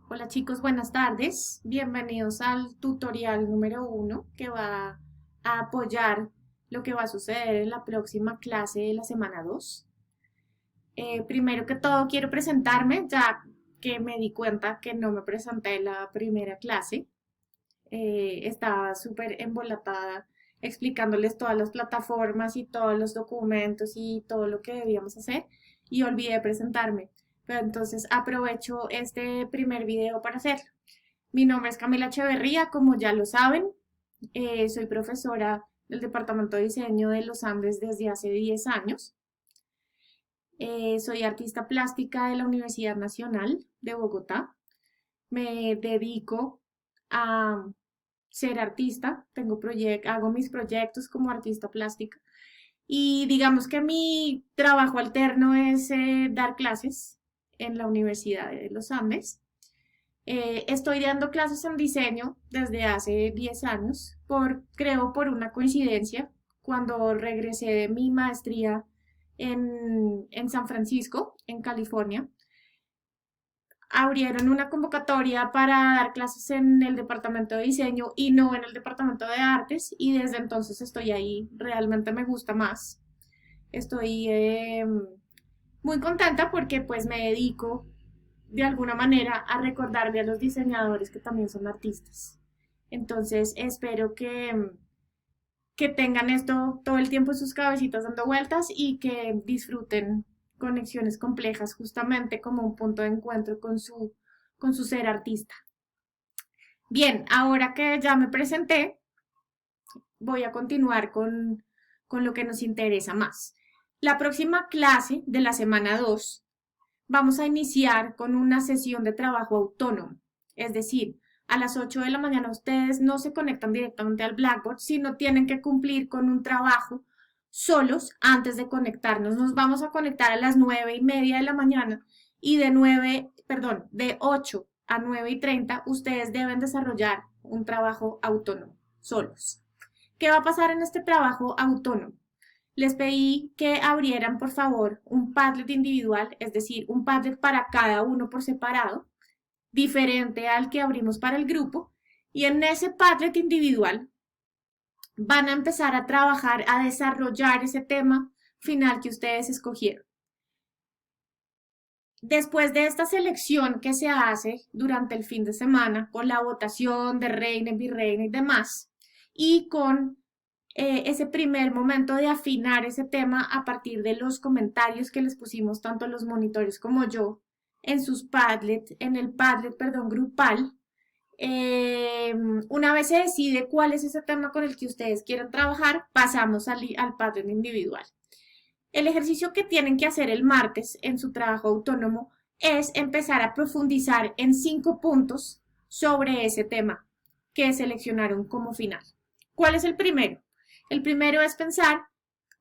Hola chicos, buenas tardes. Bienvenidos al tutorial número 1 que va a apoyar lo que va a suceder en la próxima clase de la semana 2. Primero que todo quiero presentarme ya que me di cuenta que no me presenté en la primera clase. Estaba súper embolatada explicándoles todas las plataformas y todos los documentos y todo lo que debíamos hacer y olvidé presentarme. Pero entonces aprovecho este primer video para hacerlo. Mi nombre es Camila Echeverría, como ya lo saben. Soy profesora del Departamento de Diseño de los Andes desde hace 10 años. Soy artista plástica de la Universidad Nacional de Bogotá. Me dedico a ser artista, hago mis proyectos como artista plástica y digamos que mi trabajo alterno es dar clases en la Universidad de los Andes. Estoy dando clases en diseño desde hace 10 años, creo por una coincidencia, cuando regresé de mi maestría en San Francisco, en California, abrieron una convocatoria para dar clases en el departamento de diseño y no en el departamento de artes y desde entonces estoy ahí, realmente me gusta más. Estoy muy contenta porque pues me dedico de alguna manera a recordarle a los diseñadores que también son artistas. Entonces espero que tengan esto todo el tiempo en sus cabecitas dando vueltas y que disfruten conexiones complejas justamente como un punto de encuentro con su ser artista. Bien, ahora que ya me presenté, voy a continuar con lo que nos interesa más. La próxima clase de la semana 2 vamos a iniciar con una sesión de trabajo autónomo, es decir, a las 8 de la mañana ustedes no se conectan directamente al Blackboard, sino tienen que cumplir con un trabajo solos antes de conectarnos. Nos vamos a conectar a las 9:30 de la mañana y de 8 a 9:30 ustedes deben desarrollar un trabajo autónomo, solos. ¿Qué va a pasar en este trabajo autónomo? Les pedí que abrieran, por favor, un Padlet individual, es decir, un Padlet para cada uno por separado, diferente al que abrimos para el grupo, y en ese Padlet individual van a empezar a trabajar, a desarrollar ese tema final que ustedes escogieron. Después de esta selección que se hace durante el fin de semana, con la votación de reina, virreina y demás, y con ese primer momento de afinar ese tema a partir de los comentarios que les pusimos tanto los monitores como yo en sus Padlet, en el Padlet, perdón, grupal. Una vez se decide cuál es ese tema con el que ustedes quieren trabajar, pasamos al Padlet individual. El ejercicio que tienen que hacer el martes en su trabajo autónomo es empezar a profundizar en 5 puntos sobre ese tema que seleccionaron como final. ¿Cuál es el primero? El primero es pensar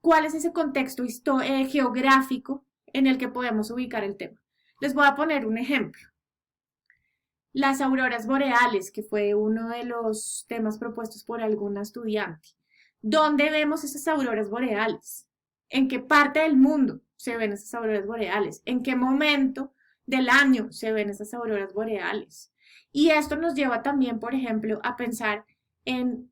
cuál es ese contexto geográfico en el que podemos ubicar el tema. Les voy a poner un ejemplo. Las auroras boreales, que fue uno de los temas propuestos por alguna estudiante. ¿Dónde vemos esas auroras boreales? ¿En qué parte del mundo se ven esas auroras boreales? ¿En qué momento del año se ven esas auroras boreales? Y esto nos lleva también, por ejemplo, a pensar en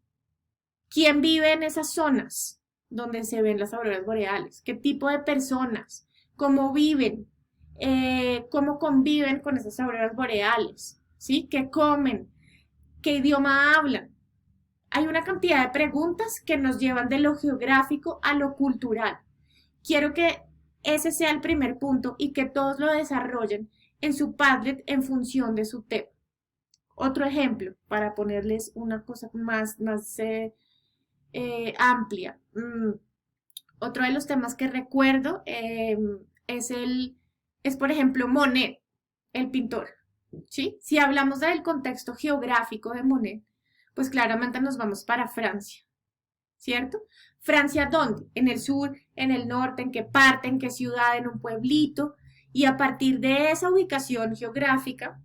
quién vive en esas zonas donde se ven las auroras boreales, qué tipo de personas, cómo viven, cómo conviven con esas auroras boreales, ¿sí? ¿Qué comen? ¿Qué idioma hablan? Hay una cantidad de preguntas que nos llevan de lo geográfico a lo cultural. Quiero que ese sea el primer punto y que todos lo desarrollen en su Padlet en función de su tema. Otro ejemplo, para ponerles una cosa más amplia. Otro de los temas que recuerdo es, por ejemplo, Monet, el pintor. ¿Sí? Si hablamos del contexto geográfico de Monet, pues claramente nos vamos para Francia, ¿cierto? Francia, ¿dónde? En el sur, en el norte, en qué parte, en qué ciudad, en un pueblito. Y a partir de esa ubicación geográfica,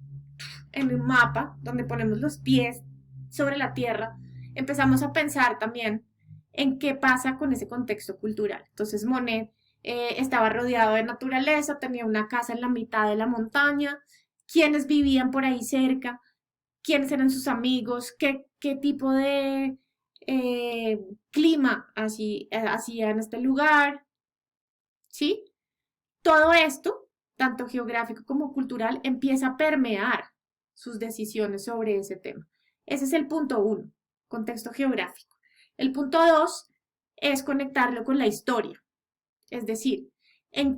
en un mapa donde ponemos los pies sobre la tierra, empezamos a pensar también en qué pasa con ese contexto cultural. Entonces Monet estaba rodeado de naturaleza, tenía una casa en la mitad de la montaña, quiénes vivían por ahí cerca, quiénes eran sus amigos, qué tipo de clima hacía en este lugar, ¿sí? Todo esto, tanto geográfico como cultural, empieza a permear sus decisiones sobre ese tema. Ese es el punto uno, contexto geográfico. El punto dos es conectarlo con la historia, es decir, de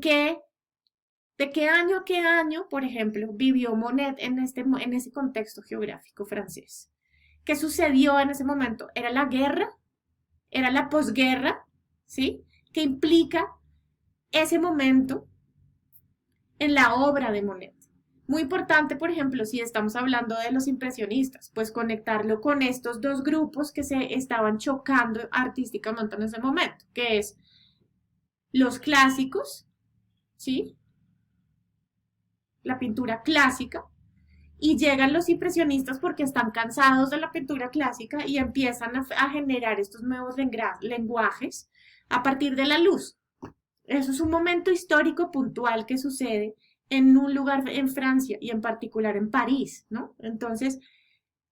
qué año a qué año, por ejemplo, vivió Monet en ese contexto geográfico francés. ¿Qué sucedió en ese momento? ¿Era la guerra? ¿Era la posguerra? ¿Sí? ¿Qué implica ese momento en la obra de Monet? Muy importante, por ejemplo, si estamos hablando de los impresionistas, pues conectarlo con estos dos grupos que se estaban chocando artísticamente en ese momento, que es los clásicos, ¿sí? La pintura clásica, y llegan los impresionistas porque están cansados de la pintura clásica y empiezan a generar estos nuevos lenguajes a partir de la luz. Eso es un momento histórico puntual que sucede en un lugar en Francia y en particular en París, ¿no? Entonces,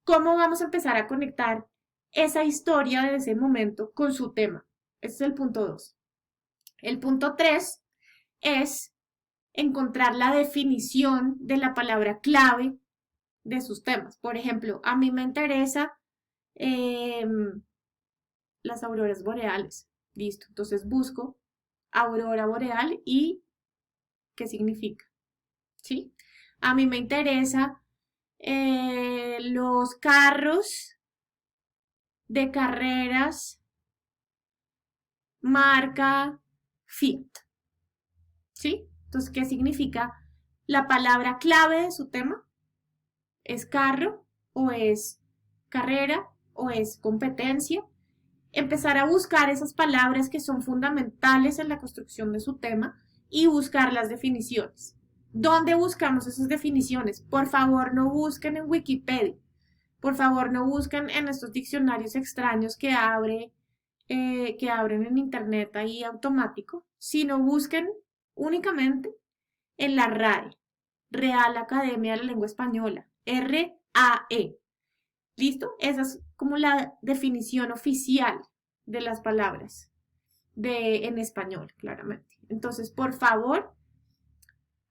¿cómo vamos a empezar a conectar esa historia de ese momento con su tema? Ese es el punto 2. El punto 3 es encontrar la definición de la palabra clave de sus temas. Por ejemplo, a mí me interesa eh, las auroras boreales. Listo. Entonces busco aurora boreal y qué significa. ¿Sí? A mí me interesa los carros de carreras marca Fiat. ¿Sí? Entonces, ¿qué significa la palabra clave de su tema? ¿Es carro o es carrera o es competencia? Empezar a buscar esas palabras que son fundamentales en la construcción de su tema y buscar las definiciones. ¿Dónde buscamos esas definiciones? Por favor, no busquen en Wikipedia. Por favor, no busquen en estos diccionarios extraños que abren en internet ahí automático, sino busquen únicamente en la RAE, Real Academia de la Lengua Española, RAE. ¿Listo? Esa es como la definición oficial de las palabras en español, claramente. Entonces, por favor,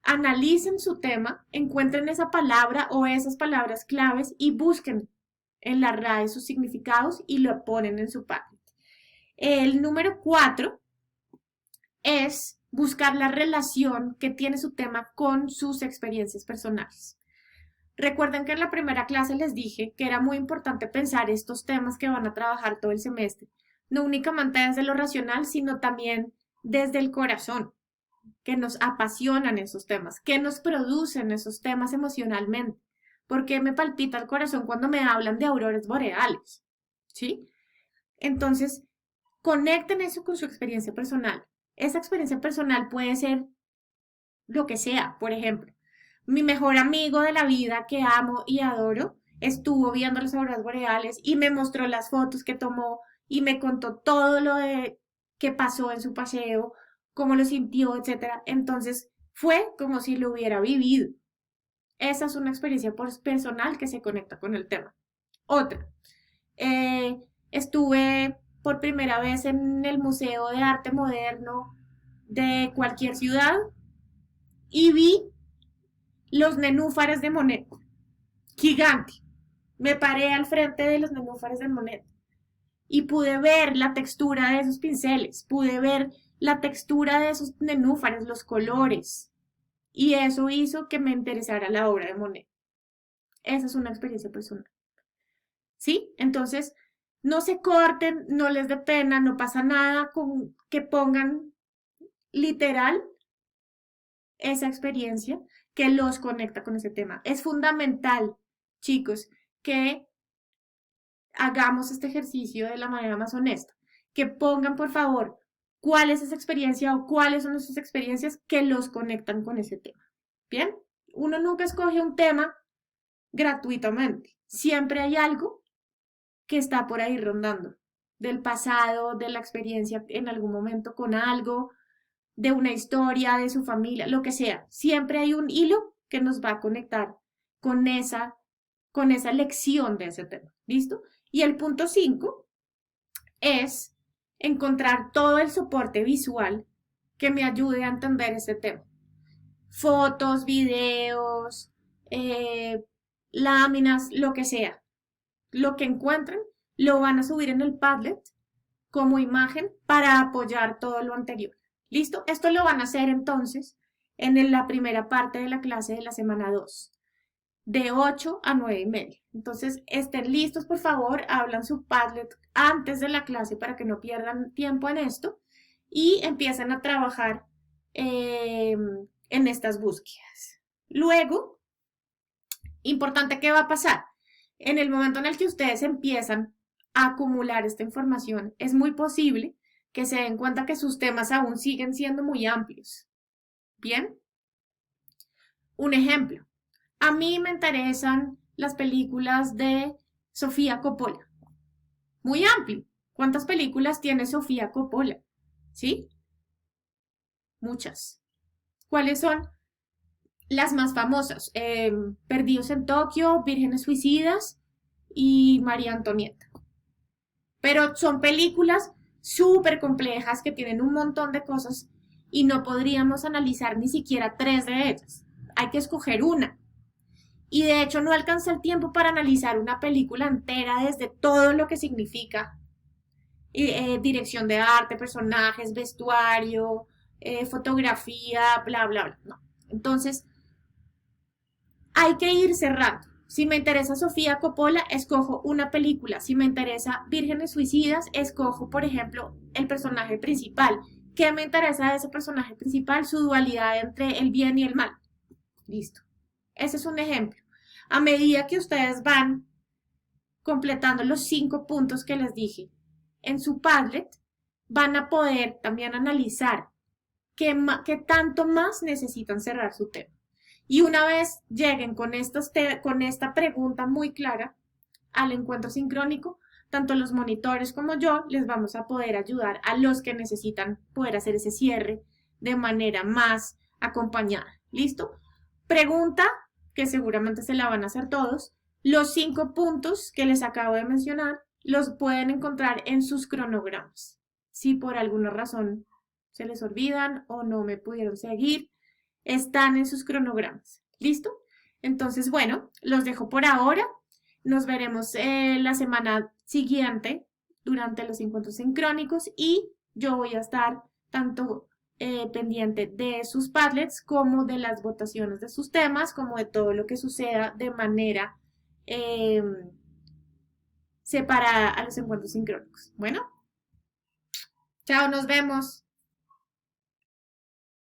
analicen su tema, encuentren esa palabra o esas palabras claves y busquen en la RAE sus significados y lo ponen en su página. El número 4 es buscar la relación que tiene su tema con sus experiencias personales. Recuerden que en la primera clase les dije que era muy importante pensar estos temas que van a trabajar todo el semestre, no únicamente desde lo racional, sino también desde el corazón, que nos apasionan esos temas, que nos producen esos temas emocionalmente. Porque me palpita el corazón cuando me hablan de auroras boreales, ¿sí? Entonces, conecten eso con su experiencia personal. Esa experiencia personal puede ser lo que sea, por ejemplo. Mi mejor amigo de la vida que amo y adoro estuvo viendo las auroras boreales y me mostró las fotos que tomó y me contó todo lo de que pasó en su paseo, cómo lo sintió, etcétera. Entonces, fue como si lo hubiera vivido. Esa es una experiencia personal que se conecta con el tema. Otra, estuve por primera vez en el Museo de Arte Moderno de cualquier ciudad y vi los nenúfares de Monet. Gigante. Me paré al frente de los nenúfares de Monet y pude ver la textura de esos pinceles, pude ver la textura de esos nenúfares, los colores. Y eso hizo que me interesara la obra de Monet. Esa es una experiencia personal. ¿Sí? Entonces, no se corten, no les dé pena, no pasa nada con que pongan literal esa experiencia que los conecta con ese tema. Es fundamental, chicos, que hagamos este ejercicio de la manera más honesta, que pongan, por favor, cuál es esa experiencia o cuáles son esas experiencias que los conectan con ese tema. ¿Bien? Uno nunca escoge un tema gratuitamente. Siempre hay algo que está por ahí rondando, del pasado, de la experiencia en algún momento con algo, de una historia, de su familia, lo que sea. Siempre hay un hilo que nos va a conectar con con esa lección de ese tema. ¿Listo? Y el punto 5 es encontrar todo el soporte visual que me ayude a entender ese tema. Fotos, videos, láminas, lo que sea. Lo que encuentren, lo van a subir en el Padlet como imagen para apoyar todo lo anterior. ¿Listo? Esto lo van a hacer entonces en la primera parte de la clase de la semana 2, de 8 a 9 y media. Entonces, estén listos, por favor, hablan su Padlet antes de la clase para que no pierdan tiempo en esto y empiecen a trabajar en estas búsquedas. Luego, importante, ¿qué va a pasar? En el momento en el que ustedes empiezan a acumular esta información, es muy posible que se den cuenta que sus temas aún siguen siendo muy amplios. ¿Bien? Un ejemplo. A mí me interesan las películas de Sofía Coppola. Muy amplio. ¿Cuántas películas tiene Sofía Coppola? ¿Sí? Muchas. ¿Cuáles son las más famosas? Perdidos en Tokio, Vírgenes Suicidas y María Antonieta. Pero son películas súper complejas que tienen un montón de cosas y no podríamos analizar ni siquiera 3 de ellas. Hay que escoger una. Y de hecho no alcanza el tiempo para analizar una película entera desde todo lo que significa. Dirección de arte, personajes, vestuario, fotografía, bla, bla, bla. No. Entonces, hay que ir cerrando. Si me interesa Sofía Coppola, escojo una película. Si me interesa Vírgenes Suicidas, escojo, por ejemplo, el personaje principal. ¿Qué me interesa de ese personaje principal? Su dualidad entre el bien y el mal. Listo. Ese es un ejemplo. A medida que ustedes van completando los 5 puntos que les dije en su Padlet, van a poder también analizar qué tanto más necesitan cerrar su tema. Y una vez lleguen con esta pregunta muy clara al encuentro sincrónico, tanto los monitores como yo les vamos a poder ayudar a los que necesitan poder hacer ese cierre de manera más acompañada. ¿Listo? Pregunta que seguramente se la van a hacer todos. Los 5 puntos que les acabo de mencionar los pueden encontrar en sus cronogramas. Si por alguna razón se les olvidan o no me pudieron seguir, están en sus cronogramas. ¿Listo? Entonces, bueno, los dejo por ahora. Nos veremos la semana siguiente durante los encuentros sincrónicos y yo voy a estar tanto pendiente de sus Padlets como de las votaciones de sus temas, como de todo lo que suceda de manera separada a los encuentros sincrónicos. Bueno, chao, nos vemos.